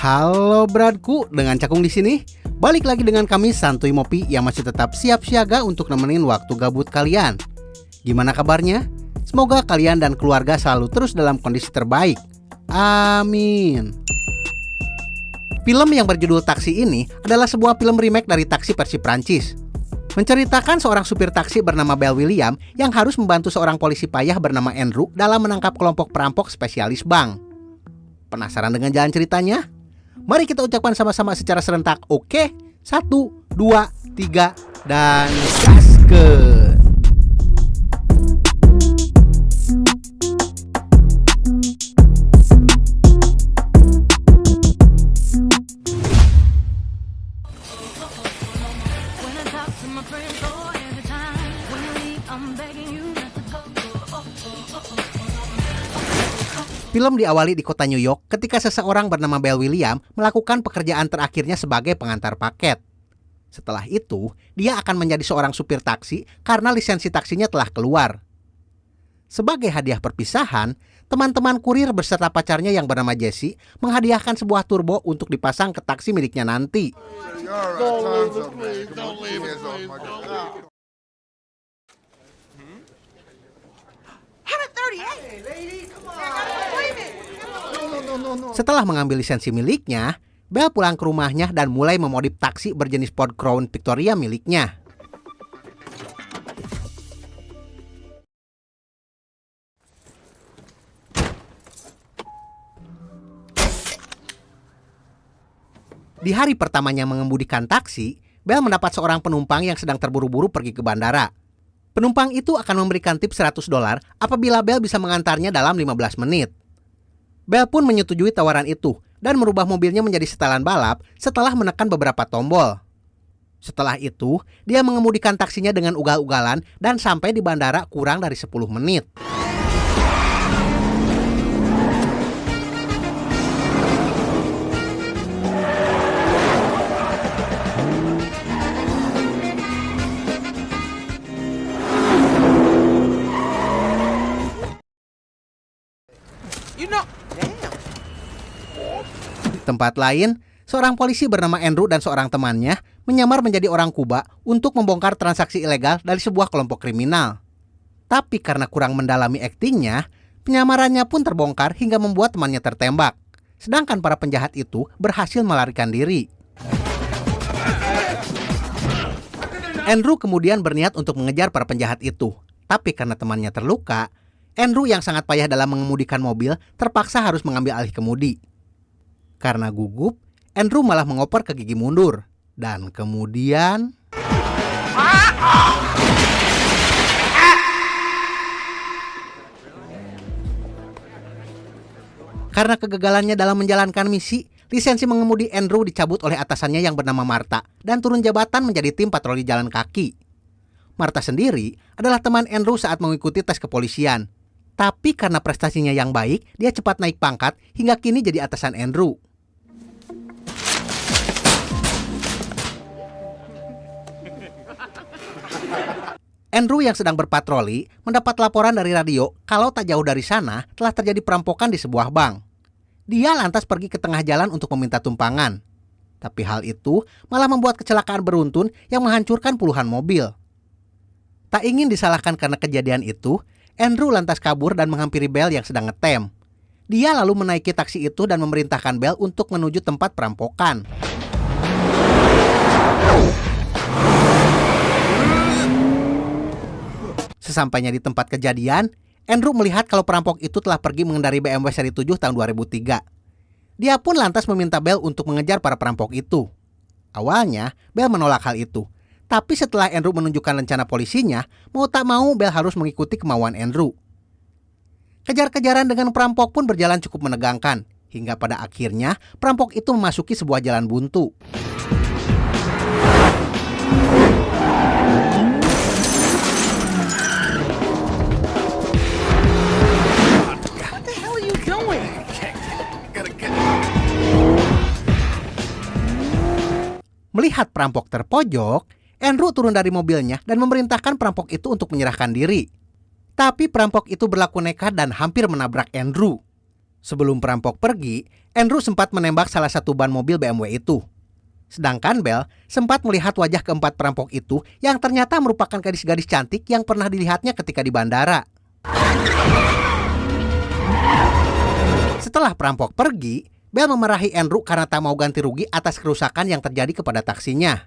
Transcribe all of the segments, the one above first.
Halo bradku, dengan Cakung di sini. Balik lagi dengan kami Santuy Mopi yang masih tetap siap siaga untuk nemenin waktu gabut kalian. Gimana kabarnya? Semoga kalian dan keluarga selalu terus dalam kondisi terbaik. Amin. Film yang berjudul Taksi ini adalah sebuah film remake dari Taksi versi Prancis. Menceritakan seorang supir taksi bernama Belle William yang harus membantu seorang polisi payah bernama Andrew dalam menangkap kelompok perampok spesialis bank. Penasaran dengan jalan ceritanya? Mari kita ucapkan sama-sama secara serentak. Oke, 1, 2, 3, dan gaskeun. Film diawali di kota New York ketika seseorang bernama Belle William melakukan pekerjaan terakhirnya sebagai pengantar paket. Setelah itu, dia akan menjadi seorang supir taksi karena lisensi taksinya telah keluar. Sebagai hadiah perpisahan, teman-teman kurir beserta pacarnya yang bernama Jessie menghadiahkan sebuah turbo untuk dipasang ke taksi miliknya nanti. Setelah mengambil lisensi miliknya, Belle pulang ke rumahnya dan mulai memodif taksi berjenis Ford Crown Victoria miliknya. Di hari pertamanya mengemudikan taksi, Belle mendapat seorang penumpang yang sedang terburu-buru pergi ke bandara. Penumpang itu akan memberikan tip $100 apabila Belle bisa mengantarnya dalam 15 menit. Belle pun menyetujui tawaran itu dan merubah mobilnya menjadi setelan balap setelah menekan beberapa tombol. Setelah itu, dia mengemudikan taksinya dengan ugal-ugalan dan sampai di bandara kurang dari 10 menit. Di tempat lain, seorang polisi bernama Andrew dan seorang temannya menyamar menjadi orang Kuba untuk membongkar transaksi ilegal dari sebuah kelompok kriminal. Tapi karena kurang mendalami aktingnya, penyamarannya pun terbongkar hingga membuat temannya tertembak. Sedangkan para penjahat itu berhasil melarikan diri. Andrew kemudian berniat untuk mengejar para penjahat itu. Tapi karena temannya terluka, Andrew yang sangat payah dalam mengemudikan mobil terpaksa harus mengambil alih kemudi. Karena gugup, Andrew malah mengoper ke gigi mundur. Dan kemudian... Karena kegagalannya dalam menjalankan misi, lisensi mengemudi Andrew dicabut oleh atasannya yang bernama Martha dan turun jabatan menjadi tim patroli jalan kaki. Martha sendiri adalah teman Andrew saat mengikuti tes kepolisian. Tapi karena prestasinya yang baik, dia cepat naik pangkat hingga kini jadi atasan Andrew. Andrew yang sedang berpatroli mendapat laporan dari radio kalau tak jauh dari sana telah terjadi perampokan di sebuah bank. Dia lantas pergi ke tengah jalan untuk meminta tumpangan. Tapi hal itu malah membuat kecelakaan beruntun yang menghancurkan puluhan mobil. Tak ingin disalahkan karena kejadian itu, Andrew lantas kabur dan menghampiri Belle yang sedang ngetem. Dia lalu menaiki taksi itu dan memerintahkan Belle untuk menuju tempat perampokan. Sesampainya di tempat kejadian, Andrew melihat kalau perampok itu telah pergi mengendarai BMW seri 7 tahun 2003. Dia pun lantas meminta Belle untuk mengejar para perampok itu. Awalnya, Belle menolak hal itu. Tapi setelah Andrew menunjukkan rencana polisinya, mau tak mau Belle harus mengikuti kemauan Andrew. Kejar-kejaran dengan perampok pun berjalan cukup menegangkan. Hingga pada akhirnya, perampok itu memasuki sebuah jalan buntu. Melihat perampok terpojok, Andrew turun dari mobilnya dan memerintahkan perampok itu untuk menyerahkan diri. Tapi perampok itu berlaku nekat dan hampir menabrak Andrew. Sebelum perampok pergi, Andrew sempat menembak salah satu ban mobil BMW itu. Sedangkan Bell sempat melihat wajah keempat perampok itu yang ternyata merupakan gadis-gadis cantik yang pernah dilihatnya ketika di bandara. Setelah perampok pergi, Bell memarahi Andrew karena tak mau ganti rugi atas kerusakan yang terjadi kepada taksinya.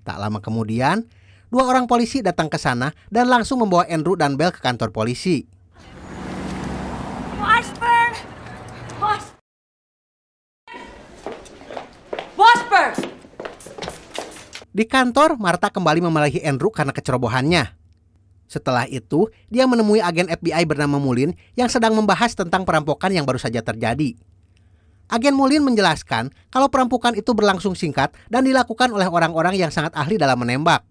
Tak lama kemudian, 2 orang polisi datang ke sana dan langsung membawa Andrew dan Bell ke kantor polisi. Di kantor, Martha kembali memarahi Andrew karena kecerobohannya. Setelah itu, dia menemui agen FBI bernama Mullin yang sedang membahas tentang perampokan yang baru saja terjadi. Agen Mullin menjelaskan kalau perampokan itu berlangsung singkat dan dilakukan oleh orang-orang yang sangat ahli dalam menembak.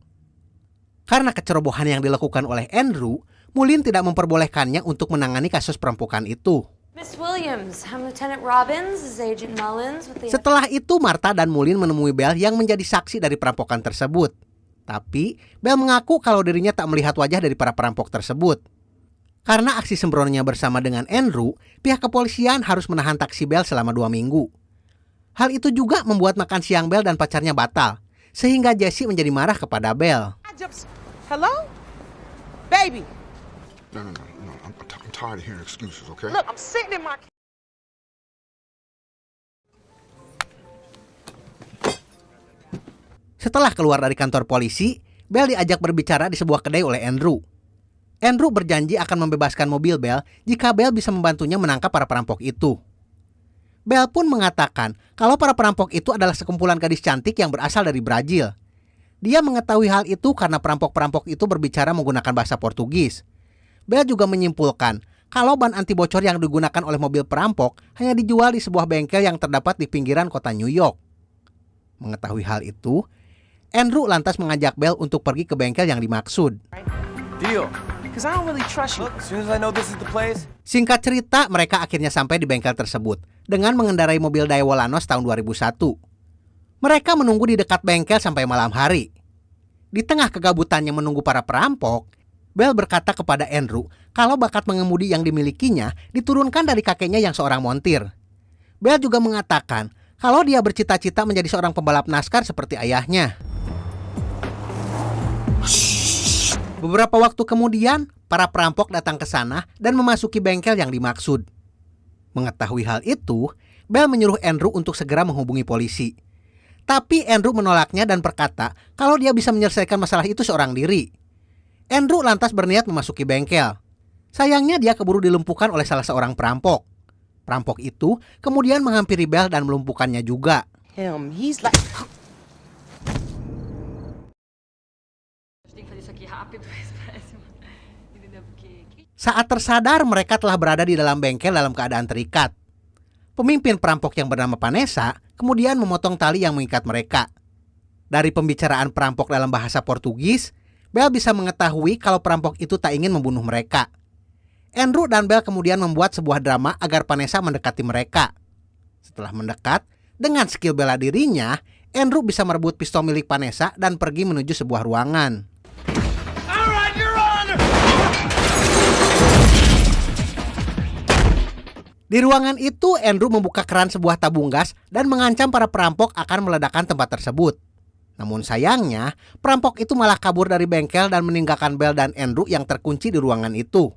Karena kecerobohan yang dilakukan oleh Andrew, Mullin tidak memperbolehkannya untuk menangani kasus perampokan itu. Miss Williams, I'm Lieutenant Robbins, this is Agent Mullins with the... Setelah itu, Martha dan Mullin menemui Bell yang menjadi saksi dari perampokan tersebut. Tapi, Bell mengaku kalau dirinya tak melihat wajah dari para perampok tersebut. Karena aksi sembrononya bersama dengan Andrew, pihak kepolisian harus menahan taksi Bell selama 2 minggu. Hal itu juga membuat makan siang Bell dan pacarnya batal, sehingga Jesse menjadi marah kepada Bell. Hello? Baby. No. I'm tired of hearing excuses, okay? Look, I'm sitting in my... Setelah keluar dari kantor polisi, Bell diajak berbicara di sebuah kedai oleh Andrew. Andrew berjanji akan membebaskan mobil Bell jika Bell bisa membantunya menangkap para perampok itu. Bell pun mengatakan kalau para perampok itu adalah sekumpulan gadis cantik yang berasal dari Brazil. Dia mengetahui hal itu karena perampok-perampok itu berbicara menggunakan bahasa Portugis. Bell juga menyimpulkan kalau ban anti bocor yang digunakan oleh mobil perampok hanya dijual di sebuah bengkel yang terdapat di pinggiran kota New York. Mengetahui hal itu, Andrew lantas mengajak Bell untuk pergi ke bengkel yang dimaksud. Deal. Because I don't really trust you. Look, as soon as I know this is the place. Singkat cerita, mereka akhirnya sampai di bengkel tersebut dengan mengendarai mobil Daewoo Lanos tahun 2001. Mereka menunggu di dekat bengkel sampai malam hari. Di tengah kegabutannya menunggu para perampok, Bell berkata kepada Andrew kalau bakat mengemudi yang dimilikinya diturunkan dari kakeknya yang seorang montir. Bell juga mengatakan kalau dia bercita-cita menjadi seorang pembalap NASCAR seperti ayahnya. Beberapa waktu kemudian, para perampok datang ke sana dan memasuki bengkel yang dimaksud. Mengetahui hal itu, Bell menyuruh Andrew untuk segera menghubungi polisi. Tapi Andrew menolaknya dan berkata kalau dia bisa menyelesaikan masalah itu seorang diri. Andrew lantas berniat memasuki bengkel. Sayangnya dia keburu dilumpuhkan oleh salah seorang perampok. Perampok itu kemudian menghampiri Bell dan melumpuhkannya juga. He's like... Saat tersadar, mereka telah berada di dalam bengkel dalam keadaan terikat. Pemimpin perampok yang bernama Vanessa kemudian memotong tali yang mengikat mereka. Dari pembicaraan perampok dalam bahasa Portugis, Bell bisa mengetahui kalau perampok itu tak ingin membunuh mereka. Andrew dan Bell kemudian membuat sebuah drama agar Vanessa mendekati mereka. Setelah mendekat, dengan skill bela dirinya, Andrew bisa merebut pistol milik Vanessa dan pergi menuju sebuah ruangan. Di ruangan itu, Andrew membuka keran sebuah tabung gas dan mengancam para perampok akan meledakkan tempat tersebut. Namun sayangnya, perampok itu malah kabur dari bengkel dan meninggalkan Bell dan Andrew yang terkunci di ruangan itu.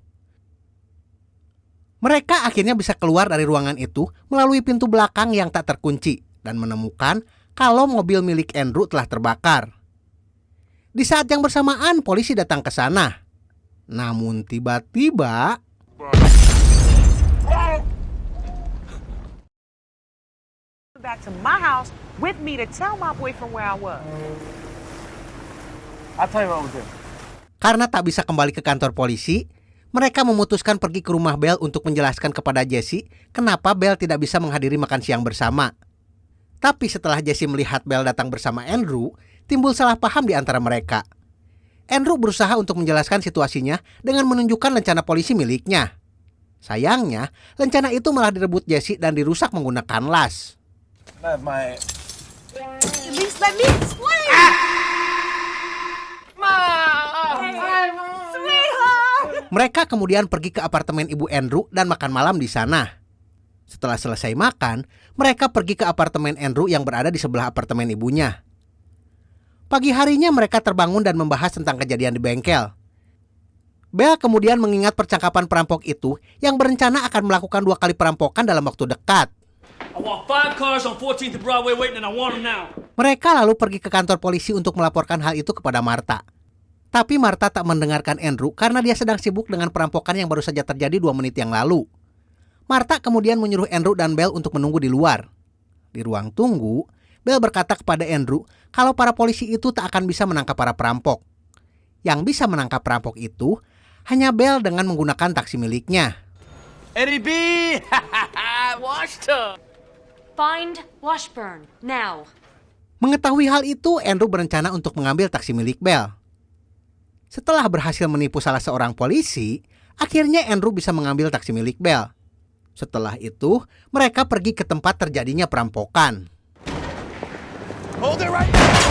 Mereka akhirnya bisa keluar dari ruangan itu melalui pintu belakang yang tak terkunci dan menemukan kalau mobil milik Andrew telah terbakar. Di saat yang bersamaan, polisi datang ke sana. Namun tiba-tiba... back to my house with me to tell my boyfriend where I was. I'll tell you what we'll do. Karena tak bisa kembali ke kantor polisi, mereka memutuskan pergi ke rumah Bell untuk menjelaskan kepada Jesse kenapa Bell tidak bisa menghadiri makan siang bersama. Tapi setelah Jesse melihat Bell datang bersama Andrew, timbul salah paham di antara mereka. Andrew berusaha untuk menjelaskan situasinya dengan menunjukkan lencana polisi miliknya. Sayangnya, lencana itu malah direbut Jesse dan dirusak menggunakan las. At least let me explain. Mereka kemudian pergi ke apartemen Ibu Andrew dan makan malam di sana. Setelah selesai makan, mereka pergi ke apartemen Andrew yang berada di sebelah apartemen ibunya. Pagi harinya mereka terbangun dan membahas tentang kejadian di bengkel. Bell kemudian mengingat percakapan perampok itu yang berencana akan melakukan 2 kali perampokan dalam waktu dekat. I want 5 cars on 14th and Broadway waiting and I want them now. Mereka lalu pergi ke kantor polisi untuk melaporkan hal itu kepada Martha. Tapi Martha tak mendengarkan Andrew karena dia sedang sibuk dengan perampokan yang baru saja terjadi 2 menit yang lalu. Martha kemudian menyuruh Andrew dan Bell untuk menunggu di luar. Di ruang tunggu, Bell berkata kepada Andrew kalau para polisi itu tak akan bisa menangkap para perampok. Yang bisa menangkap perampok itu hanya Bell dengan menggunakan taksi miliknya. Eddie B! Washington! Find Washburn, now. Mengetahui hal itu, Andrew berencana untuk mengambil taksi milik Bell. Setelah berhasil menipu salah seorang polisi, akhirnya Andrew bisa mengambil taksi milik Bell. Setelah itu, mereka pergi ke tempat terjadinya perampokan. Hold it right now!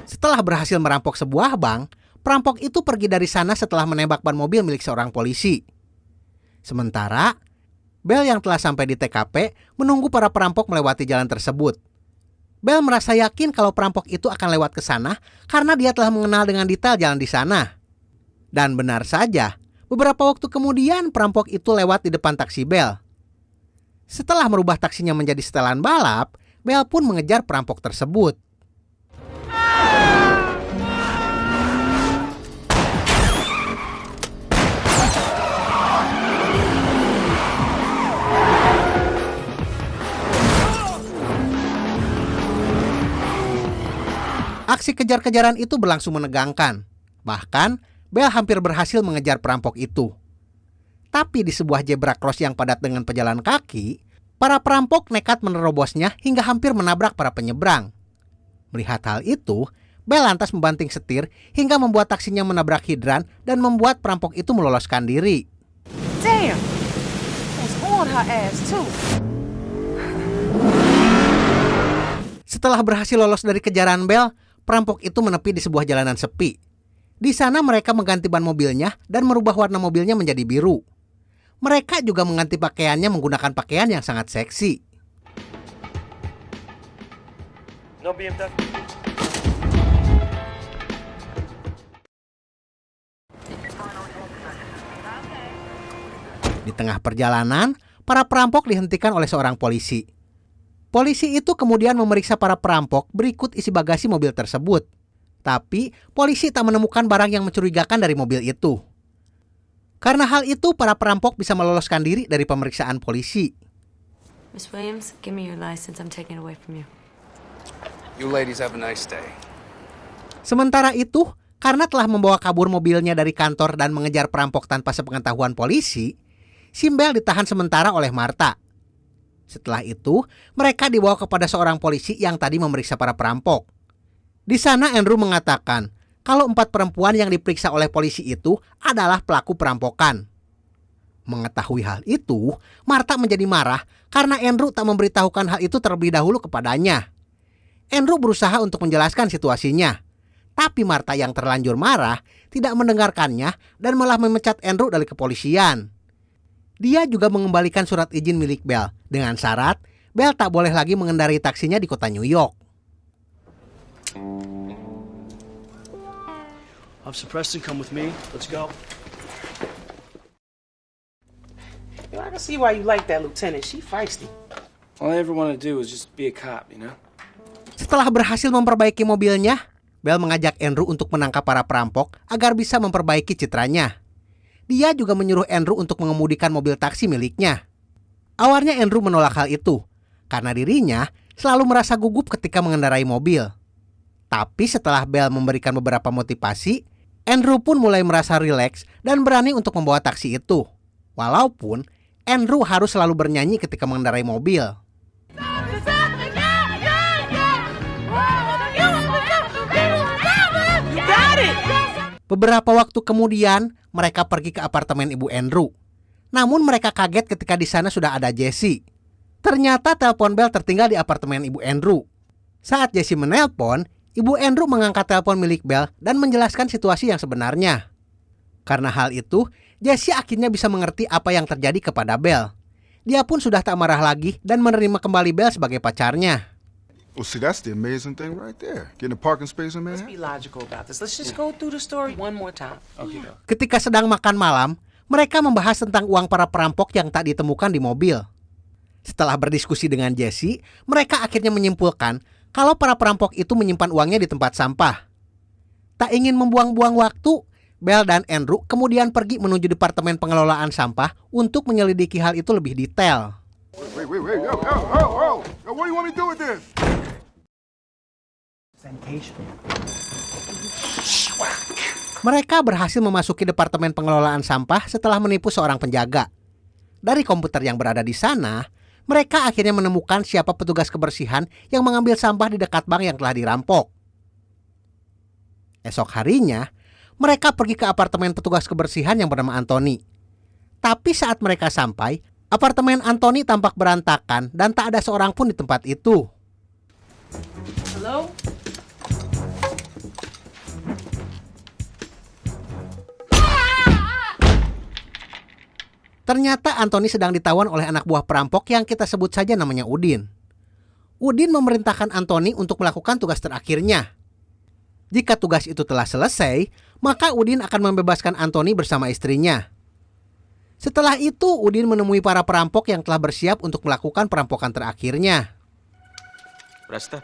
Setelah berhasil merampok sebuah bank, perampok itu pergi dari sana setelah menembak ban mobil milik seorang polisi. Sementara, Bell yang telah sampai di TKP menunggu para perampok melewati jalan tersebut. Bell merasa yakin kalau perampok itu akan lewat ke sana karena dia telah mengenal dengan detail jalan di sana. Dan benar saja, beberapa waktu kemudian perampok itu lewat di depan taksi Bell. Setelah merubah taksinya menjadi setelan balap, Bell pun mengejar perampok tersebut. Aksi kejar-kejaran itu berlangsung menegangkan. Bahkan, Bell hampir berhasil mengejar perampok itu. Tapi di sebuah zebra cross yang padat dengan pejalan kaki, para perampok nekat menerobosnya hingga hampir menabrak para penyeberang. Melihat hal itu, Bell lantas membanting setir hingga membuat taksinya menabrak hidran dan membuat perampok itu meloloskan diri. Damn! Was on her ass, too. Setelah berhasil lolos dari kejaran Bell, perampok itu menepi di sebuah jalanan sepi. Di sana mereka mengganti ban mobilnya dan merubah warna mobilnya menjadi biru. Mereka juga mengganti pakaiannya menggunakan pakaian yang sangat seksi. No BMW? Di tengah perjalanan, para perampok dihentikan oleh seorang polisi. Polisi itu kemudian memeriksa para perampok berikut isi bagasi mobil tersebut. Tapi, polisi tak menemukan barang yang mencurigakan dari mobil itu. Karena hal itu, para perampok bisa meloloskan diri dari pemeriksaan polisi. Miss Williams, give me your license. I'm taking it away from you. You ladies have a nice day. Sementara itu, karena telah membawa kabur mobilnya dari kantor dan mengejar perampok tanpa sepengetahuan polisi, Bell ditahan sementara oleh Martha. Setelah itu, mereka dibawa kepada seorang polisi yang tadi memeriksa para perampok. Di sana Andrew mengatakan kalau 4 perempuan yang diperiksa oleh polisi itu adalah pelaku perampokan. Mengetahui hal itu, Martha menjadi marah karena Andrew tak memberitahukan hal itu terlebih dahulu kepadanya. Andrew berusaha untuk menjelaskan situasinya. Tapi Martha yang terlanjur marah tidak mendengarkannya dan malah memecat Andrew dari kepolisian. Dia juga mengembalikan surat izin milik Bell dengan syarat Bell tak boleh lagi mengendarai taksinya di kota New York. Officer Preston, come with me. Let's go. You know, I can see why you like that lieutenant. She feisty. All I ever want to do is just be a cop, you know? Setelah berhasil memperbaiki mobilnya, Bell mengajak Andrew untuk menangkap para perampok agar bisa memperbaiki citranya. Dia juga menyuruh Andrew untuk mengemudikan mobil taksi miliknya. Awalnya Andrew menolak hal itu, karena dirinya selalu merasa gugup ketika mengendarai mobil. Tapi setelah Bell memberikan beberapa motivasi, Andrew pun mulai merasa rileks dan berani untuk membawa taksi itu. Walaupun Andrew harus selalu bernyanyi ketika mengendarai mobil. Beberapa waktu kemudian, mereka pergi ke apartemen Ibu Andrew. Namun mereka kaget ketika di sana sudah ada Jessie. Ternyata telepon Bell tertinggal di apartemen Ibu Andrew. Saat Jessie menelpon, Ibu Andrew mengangkat telepon milik Bell dan menjelaskan situasi yang sebenarnya. Karena hal itu, Jessie akhirnya bisa mengerti apa yang terjadi kepada Bell. Dia pun sudah tak marah lagi dan menerima kembali Belle sebagai pacarnya. Well, see, that's the amazing thing right there. Getting a parking space in Let's be Manhattan. logical about this. Let's just go through the story one more time. Okay, go. Ketika sedang makan malam, mereka membahas tentang uang para perampok yang tak ditemukan di mobil. Setelah berdiskusi dengan Jesse, mereka akhirnya menyimpulkan kalau para perampok itu menyimpan uangnya di tempat sampah. Tak ingin membuang-buang waktu, Belle dan Andrew kemudian pergi menuju departemen pengelolaan sampah untuk menyelidiki hal itu lebih detail. Wait, yo, what do you want me to do with this? Mereka berhasil memasuki departemen pengelolaan sampah setelah menipu seorang penjaga. Dari komputer yang berada di sana, mereka akhirnya menemukan siapa petugas kebersihan yang mengambil sampah di dekat bank yang telah dirampok. Esok harinya, mereka pergi ke apartemen petugas kebersihan yang bernama Anthony. Tapi saat mereka sampai, apartemen Anthony tampak berantakan dan tak ada seorang pun di tempat itu. Hello? Ternyata Anthony sedang ditawan oleh anak buah perampok yang kita sebut saja namanya Udin. Udin memerintahkan Anthony untuk melakukan tugas terakhirnya. Jika tugas itu telah selesai, maka Udin akan membebaskan Anthony bersama istrinya. Setelah itu, Udin menemui para perampok yang telah bersiap untuk melakukan perampokan terakhirnya. Resta.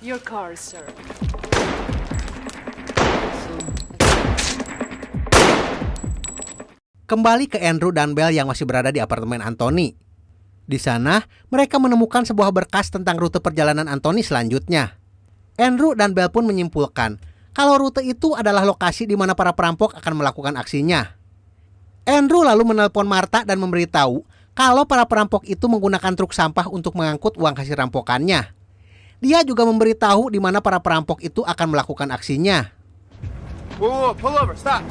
Your car, sir. Kembali ke Andrew dan Belle yang masih berada di apartemen Anthony. Di sana, mereka menemukan sebuah berkas tentang rute perjalanan Anthony selanjutnya. Andrew dan Belle pun menyimpulkan kalau rute itu adalah lokasi di mana para perampok akan melakukan aksinya. Andrew lalu menelpon Martha dan memberitahu kalau para perampok itu menggunakan truk sampah untuk mengangkut uang hasil rampokannya. Dia juga memberitahu di mana para perampok itu akan melakukan aksinya. Whoa, pull over. Stop.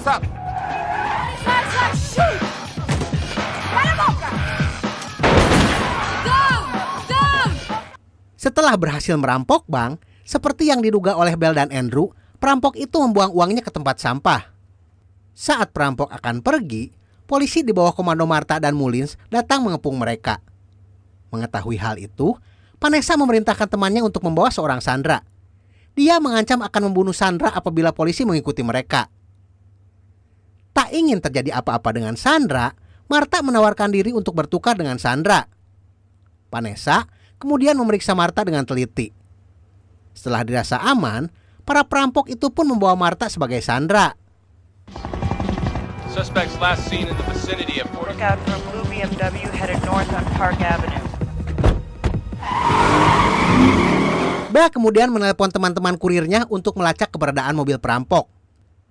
Setelah berhasil merampok bank, seperti yang diduga oleh Belle dan Andrew, perampok itu membuang uangnya ke tempat sampah. Saat perampok akan pergi, polisi di bawah komando Martha dan Mullins datang mengepung mereka. Mengetahui hal itu, Vanessa memerintahkan temannya untuk membawa seorang Sandra. Dia mengancam akan membunuh Sandra apabila polisi mengikuti mereka. Tak ingin terjadi apa-apa dengan Sandra, Martha menawarkan diri untuk bertukar dengan Sandra. Vanessa kemudian memeriksa Martha dengan teliti. Setelah dirasa aman, para perampok itu pun membawa Martha sebagai Sandra. Suspects last seen in the vicinity of Look out for a blue BMW headed north on Park Avenue. Belle kemudian menelpon teman-teman kurirnya untuk melacak keberadaan mobil perampok.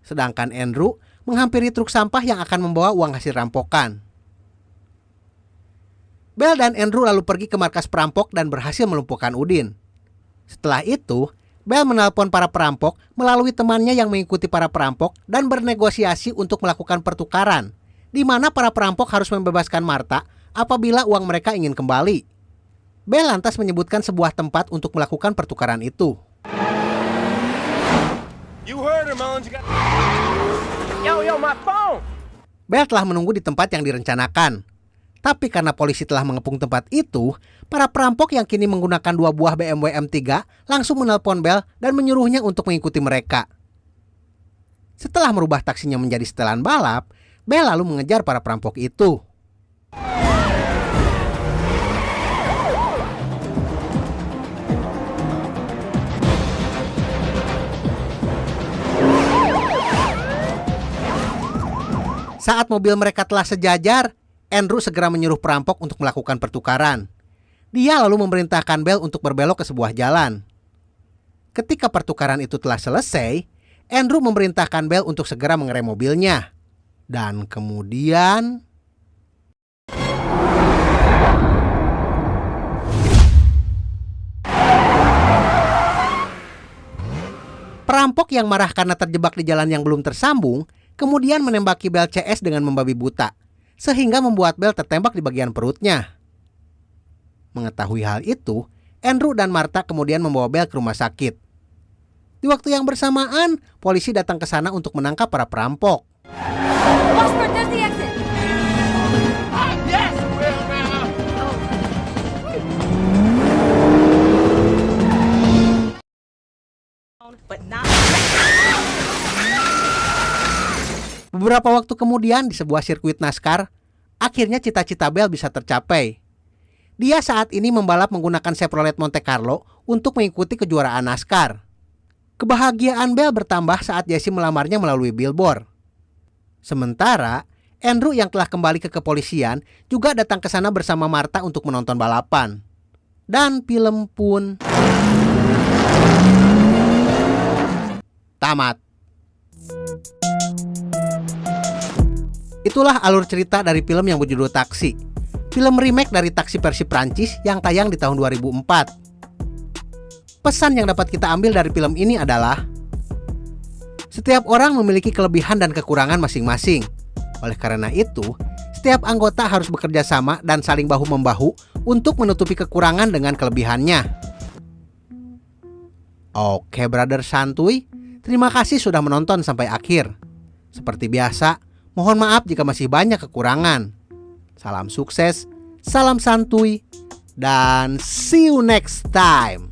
Sedangkan Andrew menghampiri truk sampah yang akan membawa uang hasil rampokan. Belle dan Andrew lalu pergi ke markas perampok dan berhasil melumpuhkan Udin. Setelah itu, Belle menelpon para perampok melalui temannya yang mengikuti para perampok dan bernegosiasi untuk melakukan pertukaran, di mana para perampok harus membebaskan Martha apabila uang mereka ingin kembali. Belle lantas menyebutkan sebuah tempat untuk melakukan pertukaran itu. You heard her, Mullins. You got... Yo, my phone! Belle telah menunggu di tempat yang direncanakan. Tapi karena polisi telah mengepung tempat itu, para perampok yang kini menggunakan 2 buah BMW M3 langsung menelpon Belle dan menyuruhnya untuk mengikuti mereka. Setelah merubah taksinya menjadi setelan balap, Belle lalu mengejar para perampok itu. Saat mobil mereka telah sejajar, Andrew segera menyuruh perampok untuk melakukan pertukaran. Dia lalu memerintahkan Belle untuk berbelok ke sebuah jalan. Ketika pertukaran itu telah selesai, Andrew memerintahkan Belle untuk segera mengerem mobilnya. Dan kemudian... perampok yang marah karena terjebak di jalan yang belum tersambung, kemudian menembaki Belle CS dengan membabi buta, sehingga membuat Belle tertembak di bagian perutnya. Mengetahui hal itu, Andrew dan Martha kemudian membawa Belle ke rumah sakit. Di waktu yang bersamaan, polisi datang ke sana untuk menangkap para perampok. Washburn, there's the exit. Yes, we're Beberapa waktu kemudian di sebuah sirkuit NASCAR, akhirnya cita-cita Belle bisa tercapai. Dia saat ini membalap menggunakan Chevrolet Monte Carlo untuk mengikuti kejuaraan NASCAR. Kebahagiaan Belle bertambah saat Jesse melamarnya melalui billboard. Sementara, Andrew yang telah kembali ke kepolisian juga datang ke sana bersama Martha untuk menonton balapan. Dan film pun tamat. Itulah alur cerita dari film yang berjudul Taxi. Film remake dari Taxi versi Prancis yang tayang di tahun 2004. Pesan yang dapat kita ambil dari film ini adalah setiap orang memiliki kelebihan dan kekurangan masing-masing. Oleh karena itu, setiap anggota harus bekerja sama dan saling bahu-membahu untuk menutupi kekurangan dengan kelebihannya. Oke, brother santuy, terima kasih sudah menonton sampai akhir. Seperti biasa, mohon maaf jika masih banyak kekurangan. Salam sukses, salam santuy, dan see you next time.